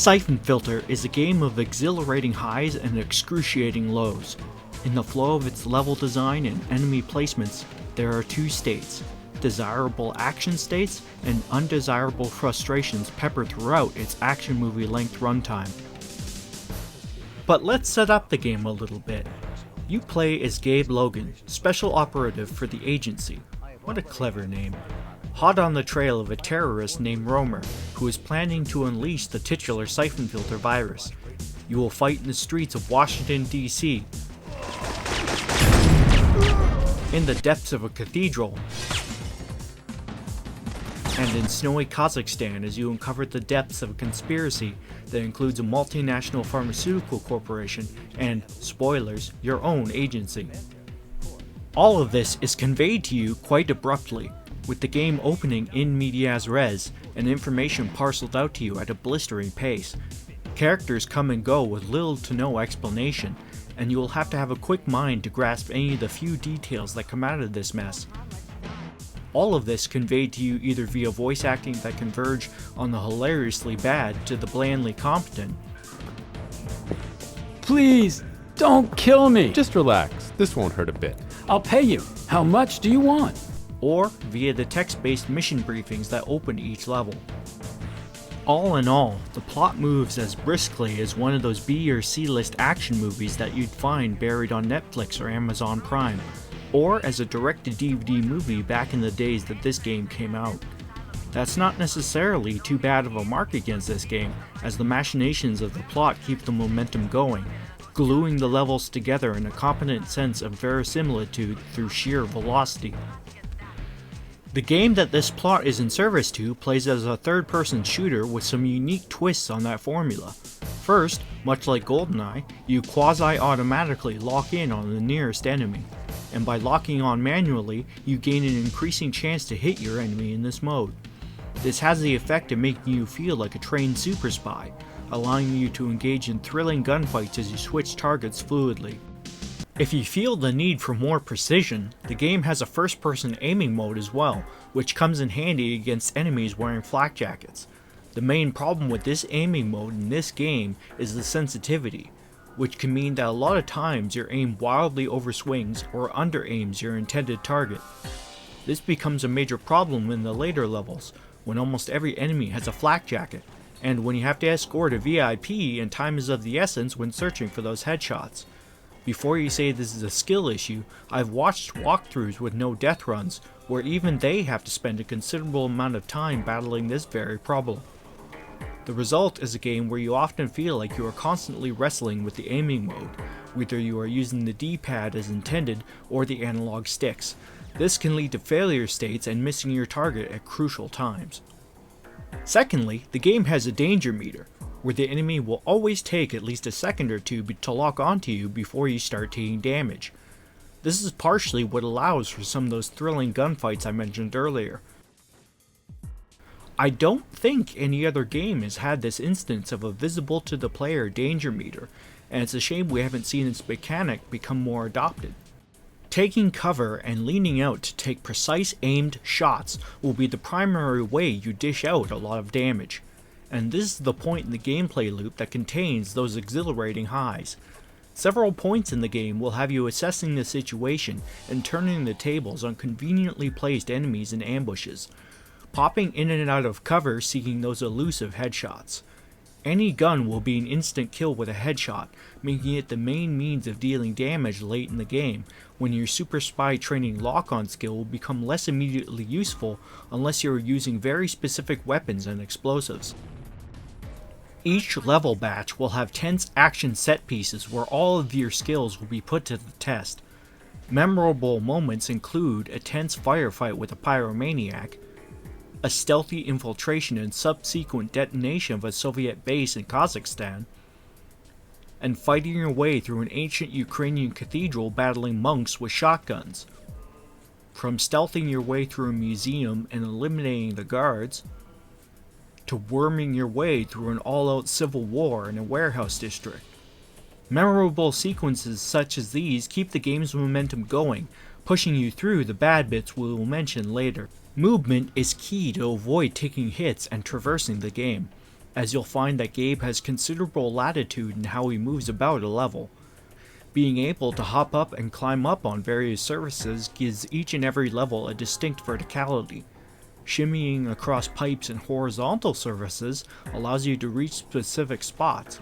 Syphon Filter is a game of exhilarating highs and excruciating lows. In the flow of its level design and enemy placements, there are two states: desirable action states and undesirable frustrations peppered throughout its action movie length runtime. But let's set up the game a little bit. You play as Gabe Logan, special operative for the agency. What a clever name. Hot on the trail of a terrorist named Romer, who is planning to unleash the titular Syphon Filter virus. You will fight in the streets of Washington, D.C., in the depths of a cathedral, and in snowy Kazakhstan as you uncover the depths of a conspiracy that includes a multinational pharmaceutical corporation and, spoilers, your own agency. All of this is conveyed to you quite abruptly, with the game opening in medias res and information parceled out to you at a blistering pace. Characters come and go with little to no explanation, and you will have to have a quick mind to grasp any of the few details that come out of this mess. All of this conveyed to you either via voice acting that converge on the hilariously bad to the blandly competent. Please, don't kill me! Just relax, this won't hurt a bit. I'll pay you. How much do you want? Or via the text-based mission briefings that open each level. All in all, the plot moves as briskly as one of those B or C-list action movies that you'd find buried on Netflix or Amazon Prime, or as a direct-to-DVD movie back in the days that this game came out. That's not necessarily too bad of a mark against this game, as the machinations of the plot keep the momentum going, gluing the levels together in a competent sense of verisimilitude through sheer velocity. The game that this plot is in service to plays as a third-person shooter with some unique twists on that formula. First, much like GoldenEye, you quasi-automatically lock in on the nearest enemy, and by locking on manually, you gain an increasing chance to hit your enemy in this mode. This has the effect of making you feel like a trained super spy, allowing you to engage in thrilling gunfights as you switch targets fluidly. If you feel the need for more precision, the game has a first-person aiming mode as well, which comes in handy against enemies wearing flak jackets. The main problem with this aiming mode in this game is the sensitivity, which can mean that a lot of times your aim wildly overswings or under-aims your intended target. This becomes a major problem in the later levels, when almost every enemy has a flak jacket, and when you have to escort a VIP and time is of the essence when searching for those headshots. Before you say this is a skill issue, I've watched walkthroughs with no death runs, where even they have to spend a considerable amount of time battling this very problem. The result is a game where you often feel like you are constantly wrestling with the aiming mode, whether you are using the D-pad as intended or the analog sticks. This can lead to failure states and missing your target at crucial times. Secondly, the game has a danger meter, where the enemy will always take at least a second or two to lock onto you before you start taking damage. This is partially what allows for some of those thrilling gunfights I mentioned earlier. I don't think any other game has had this instance of a visible to the player danger meter, and it's a shame we haven't seen its mechanic become more adopted. Taking cover and leaning out to take precise aimed shots will be the primary way you dish out a lot of damage. And this is the point in the gameplay loop that contains those exhilarating highs. Several points in the game will have you assessing the situation and turning the tables on conveniently placed enemies in ambushes, popping in and out of cover seeking those elusive headshots. Any gun will be an instant kill with a headshot, making it the main means of dealing damage late in the game, when your super spy training lock-on skill will become less immediately useful unless you are using very specific weapons and explosives. Each level batch will have tense action set pieces where all of your skills will be put to the test. Memorable moments include a tense firefight with a pyromaniac, a stealthy infiltration and subsequent detonation of a Soviet base in Kazakhstan, and fighting your way through an ancient Ukrainian cathedral battling monks with shotguns. From stealthing your way through a museum and eliminating the guards, to worming your way through an all-out civil war in a warehouse district. Memorable sequences such as these keep the game's momentum going, pushing you through the bad bits we will mention later. Movement is key to avoid taking hits and traversing the game. as you'll find that Gabe has considerable latitude in how he moves about a level. Being able to hop up and climb up on various surfaces gives each and every level a distinct verticality. Shimmying across pipes and horizontal surfaces allows you to reach specific spots.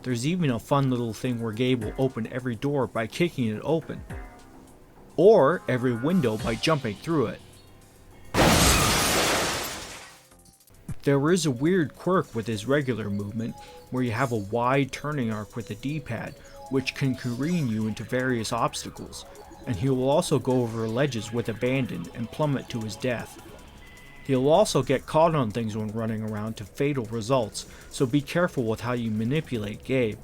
There's even a fun little thing where Gabe will open every door by kicking it open, or every window by jumping through it. There is a weird quirk with his regular movement, where you have a wide turning arc with a D-pad, which can careen you into various obstacles, and he will also go over ledges with abandon and plummet to his death. He'll also get caught on things when running around to fatal results, so be careful with how you manipulate Gabe.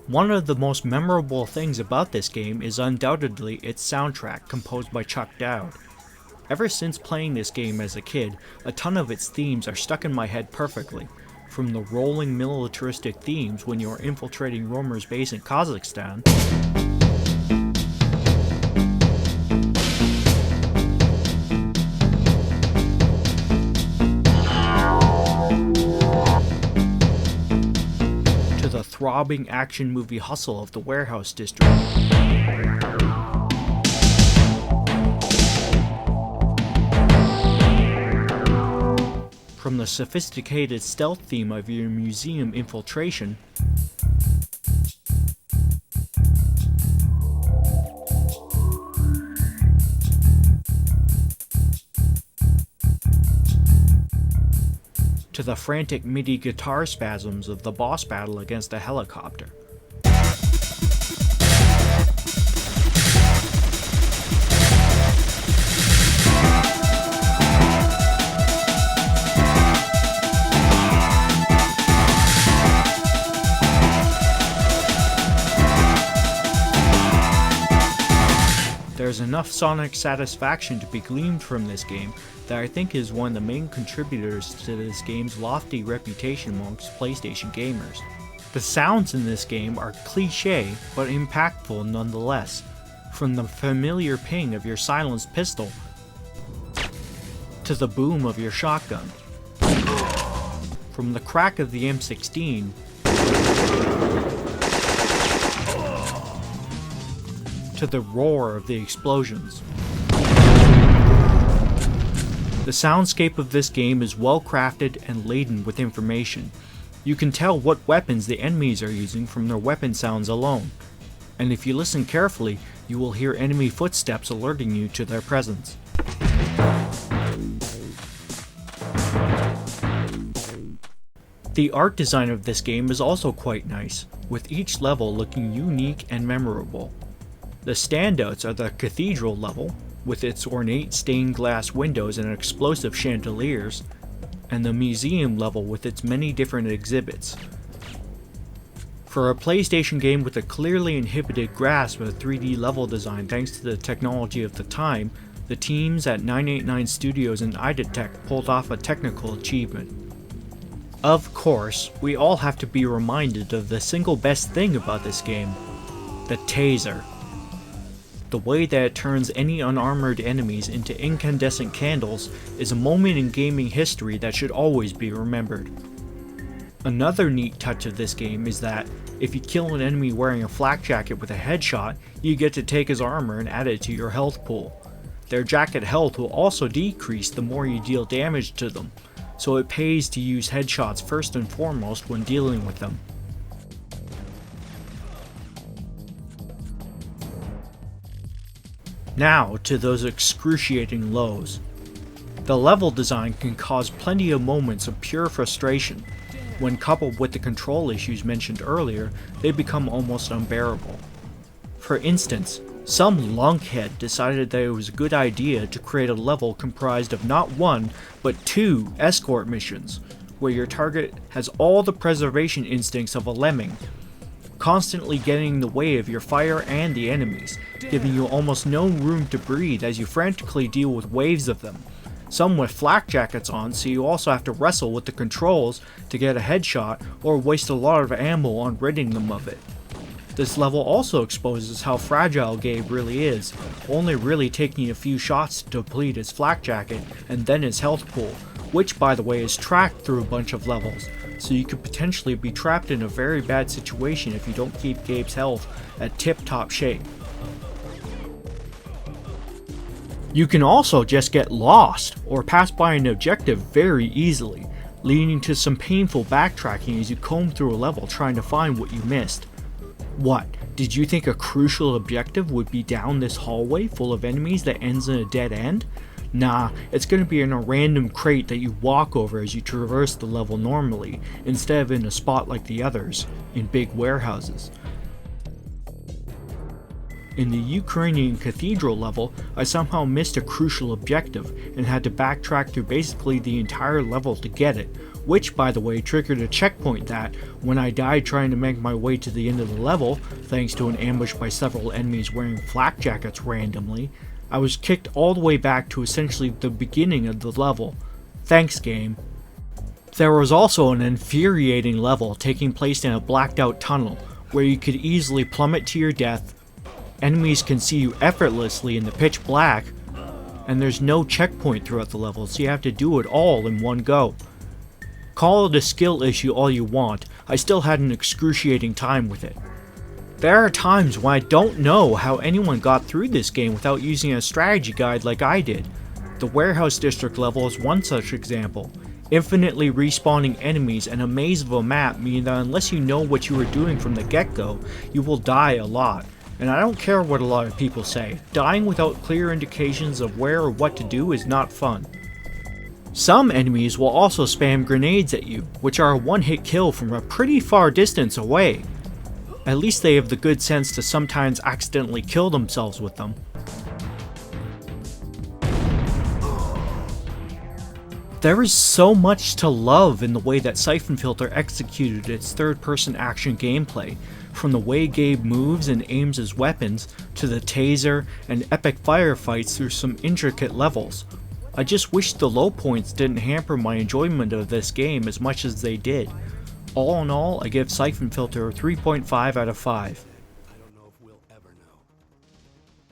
One of the most memorable things about this game is undoubtedly its soundtrack, composed by Chuck Dowd. Ever since playing this game as a kid, a ton of its themes are stuck in my head perfectly. From the rolling militaristic themes when you're infiltrating Romer's base in Kazakhstan, to the throbbing action movie hustle of the Warehouse District. From the sophisticated stealth theme of your museum infiltration, to the frantic MIDI guitar spasms of the boss battle against a helicopter. There's enough sonic satisfaction to be gleaned from this game that I think is one of the main contributors to this game's lofty reputation amongst PlayStation gamers. The sounds in this game are cliché but impactful nonetheless, from the familiar ping of your silenced pistol to the boom of your shotgun, from the crack of the M16 to the roar of the explosions. The soundscape of this game is well crafted and laden with information. You can tell what weapons the enemies are using from their weapon sounds alone, and if you listen carefully, you will hear enemy footsteps alerting you to their presence. The art design of this game is also quite nice, with each level looking unique and memorable. The standouts are the cathedral level, with its ornate stained glass windows and explosive chandeliers, and the museum level with its many different exhibits. For a PlayStation game with a clearly inhibited grasp of 3D level design thanks to the technology of the time, the teams at 989 Studios and Idotech pulled off a technical achievement. Of course, we all have to be reminded of the single best thing about this game: the taser. The way that it turns any unarmored enemies into incandescent candles is a moment in gaming history that should always be remembered. Another neat touch of this game is that, if you kill an enemy wearing a flak jacket with a headshot, you get to take his armor and add it to your health pool. Their jacket health will also decrease the more you deal damage to them, so it pays to use headshots first and foremost when dealing with them. Now to those excruciating lows. The level design can cause plenty of moments of pure frustration. When coupled with the control issues mentioned earlier, they become almost unbearable. For instance, some lunkhead decided that it was a good idea to create a level comprised of not one, but 2 escort missions, where your target has all the preservation instincts of a lemming, constantly getting in the way of your fire and the enemies, giving you almost no room to breathe as you frantically deal with waves of them. Some with flak jackets on, so you also have to wrestle with the controls to get a headshot or waste a lot of ammo on ridding them of it. This level also exposes how fragile Gabe really is, only really taking a few shots to deplete his flak jacket and then his health pool, which by the way is tracked through a bunch of levels, so you could potentially be trapped in a very bad situation if you don't keep Gabe's health at tip-top shape. You can also just get lost or pass by an objective very easily, leading to some painful backtracking as you comb through a level trying to find what you missed. What, did you think a crucial objective would be down this hallway full of enemies that ends in a dead end? Nah, it's going to be in a random crate that you walk over as you traverse the level normally, instead of in a spot like the others, in big warehouses. In the Ukrainian cathedral level, I somehow missed a crucial objective and had to backtrack through basically the entire level to get it, which by the way triggered a checkpoint that, when I died trying to make my way to the end of the level, thanks to an ambush by several enemies wearing flak jackets randomly, I was kicked all the way back to essentially the beginning of the level. Thanks game. There was also an infuriating level taking place in a blacked out tunnel, where you could easily plummet to your death. Enemies can see you effortlessly in the pitch black, and there's no checkpoint throughout the level, so you have to do it all in one go. Call it a skill issue all you want, I still had an excruciating time with it. There are times when I don't know how anyone got through this game without using a strategy guide like I did. The Warehouse District level is one such example. Infinitely respawning enemies and a maze of a map mean that unless you know what you are doing from the get-go, you will die a lot. And I don't care what a lot of people say, dying without clear indications of where or what to do is not fun. Some enemies will also spam grenades at you, which are a one-hit kill from a pretty far distance away. At least they have the good sense to sometimes accidentally kill themselves with them. There is so much to love in the way that Syphon Filter executed its third-person action gameplay, from the way Gabe moves and aims his weapons, to the taser and epic firefights through some intricate levels. I just wish the low points didn't hamper my enjoyment of this game as much as they did. All in all, I give Syphon Filter a 3.5 out of 5.